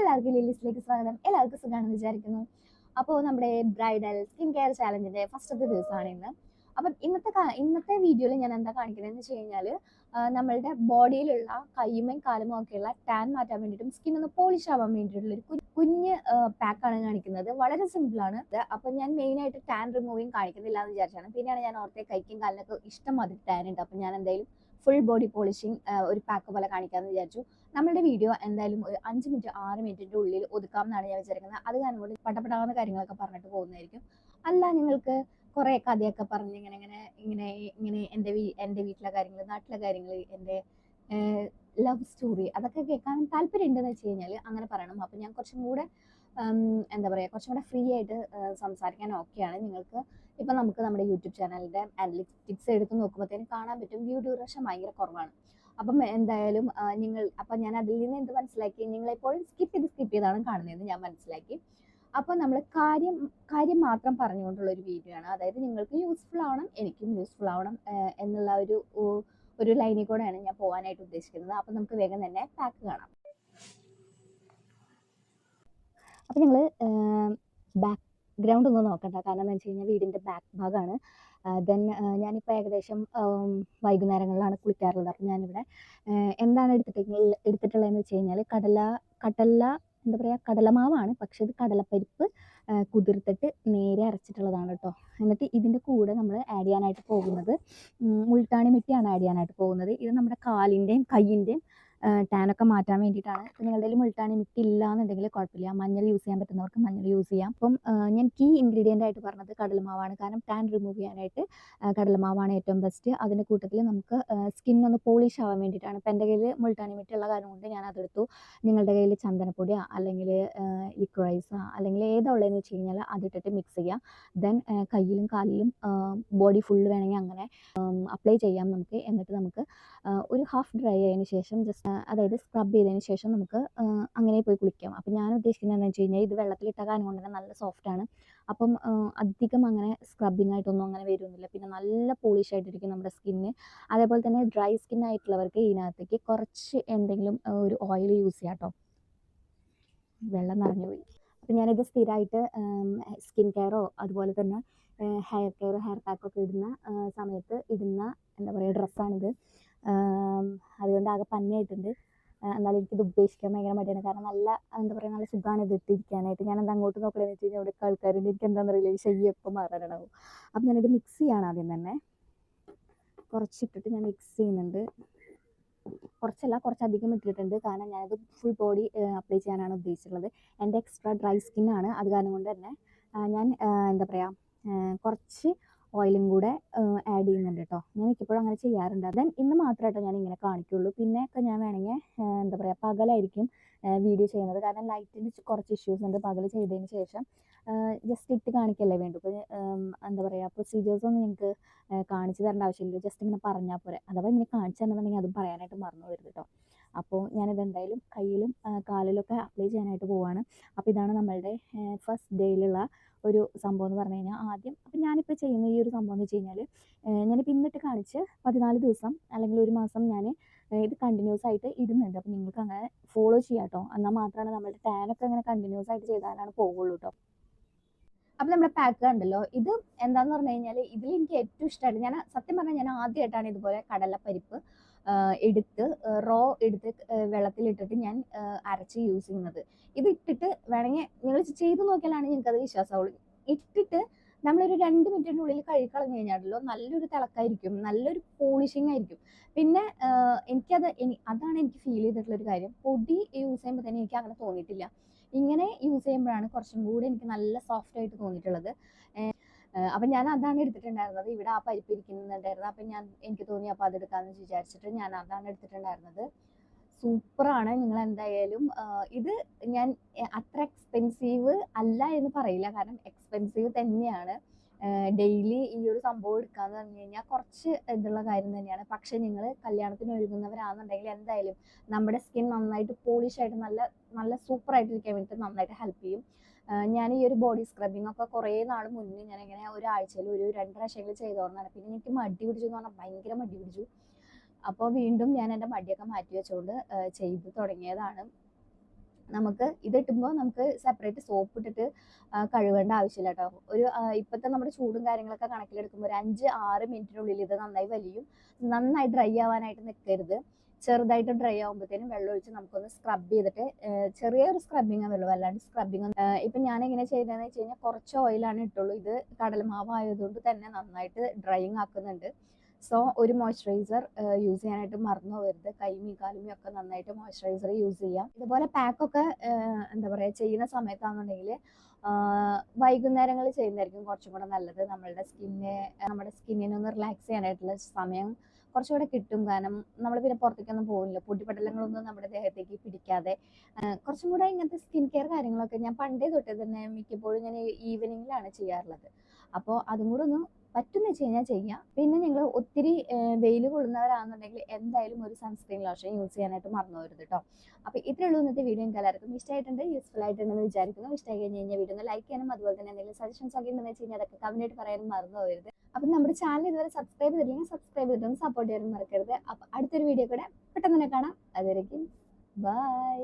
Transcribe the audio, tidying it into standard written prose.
എല്ലാവർക്കും ലില്ലീസിലേക്ക് സ്വാഗതം. എല്ലാവർക്കും സുഖമാണെന്ന് വിചാരിക്കുന്നു. അപ്പോൾ നമ്മുടെ ബ്രൈഡൽ സ്കിൻ കെയർ ചാലഞ്ചിന്റെ ഫസ്റ്റത്തെ ദിവസമാണ് ഇന്ന്. അപ്പം ഇന്നത്തെ വീഡിയോയിൽ ഞാൻ എന്താ കാണിക്കുന്നതെന്ന് വെച്ച് കഴിഞ്ഞാൽ നമ്മളുടെ ബോഡിയിലുള്ള കയ്യുമേയും കാലുമോ ഒക്കെയുള്ള ടാൻ മാറ്റാൻ വേണ്ടിയിട്ടും സ്കിൻ ഒന്ന് പോളിഷ് ആവാൻ വേണ്ടിയിട്ടുള്ള ഒരു കുഞ്ഞ് പാക്കാണ് കാണിക്കുന്നത്. വളരെ സിമ്പിളാണ്. അപ്പം ഞാൻ മെയിനായിട്ട് ടാൻ റിമൂവിങ് കാണിക്കുന്നില്ല എന്ന് വിചാരിച്ചാണ്. പിന്നെയാണ് ഞാൻ ഓർത്തെ കൈക്കും കാലിനൊക്കെ ഇഷ്ടംമാതിരി ടാൻ ഉണ്ട്. അപ്പം ഞാൻ എന്തായാലും ഫുൾ ബോഡി പോളിഷിങ് ഒരു പാക്ക് പോലെ കാണിക്കാമെന്ന് വിചാരിച്ചു. നമ്മുടെ വീഡിയോ എന്തായാലും ഒരു 5 മിനിറ്റ് 6 മിനിറ്റിൻ്റെ ഉള്ളിൽ ഒതുക്കാം എന്നാണ് ഞാൻ വിചാരിക്കുന്നത്. അത് കാരണം കൊണ്ട് പട്ടപ്പെടാവുന്ന കാര്യങ്ങളൊക്കെ പറഞ്ഞിട്ട് പോകുന്നതായിരിക്കും. അല്ല നിങ്ങൾക്ക് കുറേ കഥയൊക്കെ പറഞ്ഞ് ഇങ്ങനെ എൻ്റെ വീട്ടിലെ കാര്യങ്ങൾ, നാട്ടിലെ കാര്യങ്ങൾ, എൻ്റെ ലവ് സ്റ്റോറി അതൊക്കെ കേൾക്കാൻ താല്പര്യം ഉണ്ടെന്ന് വെച്ച് കഴിഞ്ഞാൽ അങ്ങനെ പറയണം. അപ്പം ഞാൻ കുറച്ചും കൂടെ എന്താ പറയുക, കുറച്ചും കൂടെ ഫ്രീ ആയിട്ട് സംസാരിക്കാൻ ഓക്കെയാണ്. നിങ്ങൾക്ക് ഇപ്പം നമുക്ക് നമ്മുടെ യൂട്യൂബ് ചാനലിൻ്റെ അനലിറ്റിക്സ് എടുത്ത് നോക്കുമ്പോഴത്തേനും കാണാൻ പറ്റും വ്യൂ ഡ്യൂറേഷൻ ഭയങ്കര കുറവാണ്. അപ്പം എന്തായാലും അപ്പം ഞാൻ അതിൽ നിന്ന് എന്ത് മനസ്സിലാക്കി, നിങ്ങളെപ്പോഴും സ്കിപ്പ് ചെയ്താണ് കാണുന്നതെന്ന് ഞാൻ മനസ്സിലാക്കി. അപ്പോൾ നമ്മൾ കാര്യം മാത്രം പറഞ്ഞുകൊണ്ടുള്ള ഒരു വീഡിയോ ആണ്. അതായത് നിങ്ങൾക്ക് യൂസ്ഫുൾ ആവണം, എനിക്കും യൂസ്ഫുൾ ആവണം എന്നുള്ള ഒരു ലൈനിൽ കൂടെയാണ് ഞാൻ പോകാനായിട്ട് ഉദ്ദേശിക്കുന്നത്. അപ്പം നമുക്ക് വേഗം തന്നെ പാക്ക് കാണാം. അപ്പം നിങ്ങൾ ബാക്ക്ഗ്രൗണ്ട് ഒന്നും നോക്കണ്ട, കാരണം എന്താ വെച്ച് കഴിഞ്ഞാൽ വീടിൻ്റെ ബാക്ക് ഭാഗമാണ്. ദെൻ ഞാനിപ്പോൾ ഏകദേശം വൈകുന്നേരങ്ങളിലാണ് കുളിക്കാറുള്ളത്. അപ്പം ഞാനിവിടെ എന്താണ് എടുത്തിട്ടുള്ളതെന്ന് വെച്ച് കഴിഞ്ഞാൽ എന്താ പറയുക, കടലമാവാണ്. പക്ഷെ ഇത് കടലപ്പരിപ്പ് കുതിർത്തിട്ട് നേരെ അരച്ചിട്ടുള്ളതാണ് കേട്ടോ. എന്നിട്ട് ഇതിൻ്റെ കൂടെ നമ്മൾ ആഡ് ചെയ്യാനായിട്ട് പോകുന്നത് മുൾട്ടാണി മിട്ടിയാണ് ആഡ് ചെയ്യാനായിട്ട് പോകുന്നത്. ഇത് നമ്മുടെ കാലിൻ്റെയും കയ്യിൻ്റെയും ടാനൊക്കെ മാറ്റാൻ വേണ്ടിയിട്ടാണ്. നിങ്ങളുടെ കയ്യിൽ മുൾട്ടാണി മിട്ടി ഇല്ല എന്നുണ്ടെങ്കിൽ കുഴപ്പമില്ല, മഞ്ഞൾ യൂസ് ചെയ്യാൻ പറ്റുന്നവർക്ക് മഞ്ഞൾ യൂസ് ചെയ്യാം. അപ്പം ഞാൻ കീ ഇൻഗ്രീഡിയൻ്റ് ആയിട്ട് പറഞ്ഞത് കടലമാവാണ്. കാരണം ടാൻ റിമൂവ് ചെയ്യാനായിട്ട് കടലമാവാണ് ഏറ്റവും ബെസ്റ്റ്. അതിൻ്റെ കൂട്ടത്തിൽ നമുക്ക് സ്കിൻ ഒന്ന് പോളിഷ് ആവാൻ വേണ്ടിയിട്ടാണ്. ഇപ്പം എൻ്റെ കയ്യിൽ മുൾട്ടാണി മിട്ടി ഉള്ള കാര്യം കൊണ്ട് ഞാൻ അതെടുത്തു. നിങ്ങളുടെ കയ്യിൽ ചന്ദനപ്പൊടിയോ അല്ലെങ്കിൽ ലിക്വറൈസോ അല്ലെങ്കിൽ ഏതാ ഉള്ളതെന്ന് വെച്ച് കഴിഞ്ഞാൽ അതിട്ടിട്ട് മിക്സ് ചെയ്യാം. ദെൻ കയ്യിലും കാലിലും ബോഡി ഫുള്ള് വേണമെങ്കിൽ അങ്ങനെ അപ്ലൈ ചെയ്യാം നമുക്ക്. എന്നിട്ട് നമുക്ക് ഒരു ഹാഫ് ഡ്രൈ ആയതിനു ശേഷം അതായത് സ്ക്രബ് ചെയ്തതിന് ശേഷം നമുക്ക് അങ്ങനെ പോയി കുളിക്കാം. അപ്പം ഞാൻ ഉദ്ദേശിക്കുന്നത് എന്താണെന്ന് വെച്ച് കഴിഞ്ഞാൽ ഇത് വെള്ളത്തിലിട്ട കാരണം കൊണ്ട് തന്നെ നല്ല സോഫ്റ്റാണ്. അപ്പം അധികം അങ്ങനെ സ്ക്രബിങ് ആയിട്ടൊന്നും അങ്ങനെ വരുന്നില്ല. പിന്നെ നല്ല പോളിഷ് ആയിട്ടിരിക്കും നമ്മുടെ സ്കിന്ന്. അതേപോലെ തന്നെ ഡ്രൈ സ്കിൻ ആയിട്ടുള്ളവർക്ക് ഇതിനകത്തേക്ക് കുറച്ച് എന്തെങ്കിലും ഒരു ഓയിൽ യൂസ് ചെയ്യാം കേട്ടോ. വെള്ളം നിറഞ്ഞു പോയി. അപ്പം ഞാനിത് സ്ഥിരമായിട്ട് സ്കിൻ കെയറോ അതുപോലെ തന്നെ ഹെയർ കെയറോ ഹെയർ പാക്കൊക്കെ ഇടുന്ന സമയത്ത് ഇടുന്ന എന്താ പറയുക ഡ്രസ്സാണിത്. അതുകൊണ്ട് ആകെ പന്നിയായിട്ടുണ്ട്. എന്നാലും എനിക്കിത് ഉപേക്ഷിക്കാൻ ഭയങ്കര മടിയാണ്. കാരണം നല്ല എന്താ പറയുക, നല്ല സുഖമാണ് ഇത് ഇട്ടിരിക്കാനായിട്ട്. ഞാനെന്താ അങ്ങോട്ട് നോക്കണമെന്ന് വെച്ച് കഴിഞ്ഞാൽ ഇവിടെ ആൾക്കാരുണ്ട്, എനിക്ക് എന്താണെന്ന് അറിയില്ല, ഈ ശയ്യം എപ്പോൾ മാറാനാവും. അപ്പം ഞാനിത് മിക്സ് ചെയ്യാണ്. ആദ്യം തന്നെ കുറച്ചിട്ടിട്ട് ഞാൻ മിക്സ് ചെയ്യുന്നുണ്ട്. കുറച്ചധികം ഇട്ടിട്ടുണ്ട്. കാരണം ഞാനത് ഫുൾ ബോഡി അപ്ലൈ ചെയ്യാനാണ് ഉദ്ദേശിച്ചിട്ടുള്ളത്. എൻ്റെ എക്സ്ട്രാ ഡ്രൈ സ്കിന്നാണ്. അത് കാരണം കൊണ്ട് തന്നെ ഞാൻ എന്താ പറയുക കുറച്ച് ഓയിലും കൂടെ ആഡ് ചെയ്യുന്നുണ്ട് കേട്ടോ. ഞാൻ മിക്കപ്പോഴും അങ്ങനെ ചെയ്യാറുണ്ട്. ദെൻ ഇന്ന് മാത്രമായിട്ടോ ഞാൻ ഇങ്ങനെ കാണിക്കുള്ളൂ. പിന്നെയൊക്കെ ഞാൻ വേണമെങ്കിൽ എന്താ പറയുക പകലായിരിക്കും വീഡിയോ ചെയ്യുന്നത്. കാരണം ലൈറ്റിന് കുറച്ച് ഇഷ്യൂസ് ഉണ്ട്. പകൽ ചെയ്തതിന് ശേഷം ജസ്റ്റ് ഇട്ട് കാണിക്കല്ലേ വേണ്ടു. ഇപ്പോൾ എന്താ പറയുക പ്രൊസീജിയേഴ്സൊന്നും നിങ്ങൾക്ക് കാണിച്ചു തരേണ്ട ആവശ്യമില്ല. ജസ്റ്റ് ഇങ്ങനെ പറഞ്ഞാൽ പോരെ. അഥവാ ഇങ്ങനെ കാണിച്ചു തരണമെന്നുണ്ടെങ്കിൽ അതും പറയാനായിട്ട് മറന്നു പോകരുത് കേട്ടോ. അപ്പോൾ ഞാനിതെന്തായാലും കയ്യിലും കാലിലൊക്കെ അപ്ലൈ ചെയ്യാനായിട്ട് പോവാണ്. അപ്പോൾ ഇതാണ് നമ്മളുടെ ഫസ്റ്റ് ഡേയിലുള്ള ഒരു സംഭവം എന്ന് പറഞ്ഞു കഴിഞ്ഞാൽ. ആദ്യം അപ്പം ഞാനിപ്പോൾ ചെയ്യുന്ന ഈ ഒരു സംഭവം എന്ന് വെച്ച് കഴിഞ്ഞാൽ ഞാനിപ്പോൾ ഇന്നിട്ട് കാണിച്ച് 14 ദിവസം അല്ലെങ്കിൽ ഒരു മാസം ഞാൻ ഇത് കണ്ടിന്യൂസ് ആയിട്ട് ഇടുന്നുണ്ട്. അപ്പം നിങ്ങൾക്ക് അങ്ങനെ ഫോളോ ചെയ്യാം കേട്ടോ. എന്നാൽ മാത്രമാണ് നമ്മുടെ ടാനൊക്കെ അങ്ങനെ കണ്ടിന്യൂസ് ആയിട്ട് ചെയ്താലാണ് പോകുള്ളൂ കേട്ടോ. അപ്പം നമ്മുടെ പാക്ക് കണ്ടല്ലോ, ഇത് എന്താന്ന് പറഞ്ഞു കഴിഞ്ഞാൽ ഇതിൽ എനിക്ക് ഏറ്റവും ഇഷ്ടമായിട്ട്, ഞാൻ സത്യം പറഞ്ഞാൽ ഞാൻ ആദ്യമായിട്ടാണ് ഇതുപോലെ കടലപ്പരിപ്പ് എടുത്ത് വെള്ളത്തിലിട്ടിട്ട് ഞാൻ അരച്ച് യൂസ് ചെയ്യുന്നത്. ഇത് ഇട്ടിട്ട് വേണമെങ്കിൽ നിങ്ങൾ ചെയ്ത് നോക്കിയാലാണ് നിങ്ങൾക്കത് വിശ്വാസമാവുള്ളൂ. ഇട്ടിട്ട് നമ്മളൊരു 2 മിനിറ്റിനുള്ളിൽ കഴുകിക്കളഞ്ഞ് കഴിഞ്ഞാലോ നല്ലൊരു തിളക്കമായിരിക്കും, നല്ലൊരു പോളിഷിങ് ആയിരിക്കും. പിന്നെ അതാണ് എനിക്ക് ഫീൽ ചെയ്തിട്ടുള്ളൊരു കാര്യം. പൊടി യൂസ് ചെയ്യുമ്പോൾ തന്നെ എനിക്ക് അങ്ങനെ തോന്നിയിട്ടില്ല. ഇങ്ങനെ യൂസ് ചെയ്യുമ്പോഴാണ് കുറച്ചും കൂടി എനിക്ക് നല്ല സോഫ്റ്റ് ആയിട്ട് തോന്നിയിട്ടുള്ളത്. അപ്പം ഞാൻ അതാണ് എടുത്തിട്ടുണ്ടായിരുന്നത്. ഇവിടെ ആ പരിപ്പ് ഇരിക്കുന്നുണ്ടായിരുന്നു. അപ്പം എനിക്ക് തോന്നി അപ്പോൾ അതെടുക്കാമെന്ന് വിചാരിച്ചിട്ട് ഞാൻ അതാണ് എടുത്തിട്ടുണ്ടായിരുന്നത്. സൂപ്പറാണ്. നിങ്ങൾ എന്തായാലും ഇത് ഞാൻ അത്ര എക്സ്പെൻസീവ് അല്ല എന്ന് പറയില്ല, കാരണം എക്സ്പെൻസീവ് തന്നെയാണ്. ഡെയിലി ഈ ഒരു സംഭവം എടുക്കാന്ന് പറഞ്ഞു കഴിഞ്ഞാൽ കുറച്ച് ഇതുള്ള കാര്യം തന്നെയാണ്. പക്ഷെ നിങ്ങൾ കല്യാണത്തിന് ഒരുങ്ങുന്നവരാണെന്നുണ്ടെങ്കിൽ എന്തായാലും നമ്മുടെ സ്കിൻ നന്നായിട്ട് പോളിഷ് ആയിട്ട് നല്ല നല്ല സൂപ്പറായിട്ടിരിക്കാൻ വേണ്ടിയിട്ട് നന്നായിട്ട് ഹെൽപ്പ് ചെയ്യും. ഞാൻ ഈ ഒരു ബോഡി സ്ക്രബിങ് ഒക്കെ കുറേ നാൾ മുന്നേ ഞാനിങ്ങനെ ഒരാഴ്ചയിൽ ഒരു 2 പ്രാവശ്യമെങ്കിലും ചെയ്തോളാണ്. പിന്നെ എനിക്ക് മടി പിടിച്ചു എന്ന് പറഞ്ഞാൽ ഭയങ്കര മടി പിടിച്ചു. അപ്പോൾ വീണ്ടും ഞാൻ എൻ്റെ മടിയൊക്കെ മാറ്റി വെച്ചുകൊണ്ട് ചെയ്ത് തുടങ്ങിയതാണ്. നമുക്ക് ഇതിട്ടുമ്പോൾ നമുക്ക് സെപ്പറേറ്റ് സോപ്പ് ഇട്ടിട്ട് കഴുകേണ്ട ആവശ്യമില്ല കേട്ടോ. ഒരു ഇപ്പോഴത്തെ നമ്മുടെ ചൂടും കാര്യങ്ങളൊക്കെ കണക്കിലെടുക്കുമ്പോൾ ഒരു 5-6 മിനിറ്റിനുള്ളിൽ ഇത് നന്നായി വലിയും. നന്നായി ഡ്രൈ ആവാനായിട്ട് നിൽക്കരുത്. ചെറുതായിട്ട് ഡ്രൈ ആകുമ്പോഴത്തേനും വെള്ളം ഒഴിച്ച് നമുക്കൊന്ന് സ്ക്രബ് ചെയ്തിട്ട് ചെറിയൊരു സ്ക്രബിങ്ങേ ഉള്ളൂ, അല്ലാണ്ട് സ്ക്രബിങ്. ഇപ്പം ഞാൻ എങ്ങനെ ചെയ്തതെന്ന് വെച്ച് കഴിഞ്ഞാൽ കുറച്ച് ഓയിലാണ് ഇട്ടുള്ളൂ. ഇത് കടലമാവ് ആയതുകൊണ്ട് തന്നെ നന്നായിട്ട് ഡ്രൈയിങ് ആക്കുന്നുണ്ട്. സോ ഒരു മോയ്സ്ചറൈസർ യൂസ് ചെയ്യാനായിട്ട് മറന്നു പോകരുത്. കൈമീ കാലുമീ ഒക്കെ നന്നായിട്ട് മോയ്സ്ചറൈസർ യൂസ് ചെയ്യാം. ഇതുപോലെ പാക്കൊക്കെ എന്താ പറയുക ചെയ്യുന്ന സമയത്താണെന്നുണ്ടെങ്കിൽ വൈകുന്നേരങ്ങളിൽ ചെയ്യുന്നതായിരിക്കും കുറച്ചും കൂടെ നല്ലത്. നമ്മുടെ സ്കിന്നിനൊന്ന് റിലാക്സ് ചെയ്യാനായിട്ടുള്ള സമയം കുറച്ചുകൂടെ കിട്ടും. കാരണം നമ്മൾ പിന്നെ പുറത്തേക്കൊന്നും പോകില്ല, പൊടിപടലങ്ങളൊന്നും നമ്മുടെ ദേഹത്തേക്ക് പിടിക്കാതെ. കുറച്ചും കൂടെ ഇങ്ങനത്തെ സ്കിൻ കെയർ കാര്യങ്ങളൊക്കെ ഞാൻ പണ്ടേ തൊട്ടേ തന്നെ മിക്കപ്പോഴും ഞാൻ ഈവനിങ്ങിലാണ് ചെയ്യാറുള്ളത്. അപ്പോൾ അതും കൂടെ ഒന്ന് പറ്റുന്ന വെച്ച് കഴിഞ്ഞാൽ ചെയ്യാം. പിന്നെ നിങ്ങൾ ഒത്തിരി വെയിൽ കൊള്ളുന്നവരാണെന്നുണ്ടെങ്കിൽ എന്തായാലും ഒരു സൺസ്ക്രീൻ ലോഷൻ യൂസ് ചെയ്യാനായിട്ട് മറന്നു പോകരുത് കേട്ടോ. അപ്പോൾ ഇത്രയേ ഉള്ളൂ ഇന്നത്തെ വീഡിയോ. എനിക്ക് എല്ലാവർക്കും ഇഷ്ടമായിട്ടുണ്ട്, യൂസ്ഫുൾ ആയിട്ടുണ്ടെന്ന് വിചാരിക്കുന്നു. ഇഷ്ടമായി കഴിഞ്ഞാൽ വീഡിയോ ഒന്ന് ലൈക്ക് ചെയ്യാനും അതുപോലെ തന്നെ എന്തെങ്കിലും സജഷൻസ് ഒക്കെ ഉണ്ടെന്ന് വെച്ച് കഴിഞ്ഞാൽ അതൊക്കെ കമൻറ്റായിട്ട് പറയാനും മറന്നു പോകരുത്. അപ്പം നമ്മുടെ ചാനൽ ഇതുവരെ സബ്സ്ക്രൈബ് ചെയ്തില്ലെങ്കിൽ സബ്സ്ക്രൈബ് ചെയ്തിട്ടൊന്ന് സപ്പോർട്ട് ചെയ്യാനും മറക്കരുത്. അപ്പോൾ അടുത്തൊരു വീഡിയോ കൂടെ പെട്ടെന്ന് തന്നെ കാണാം. അതുവരേക്കും ബൈ.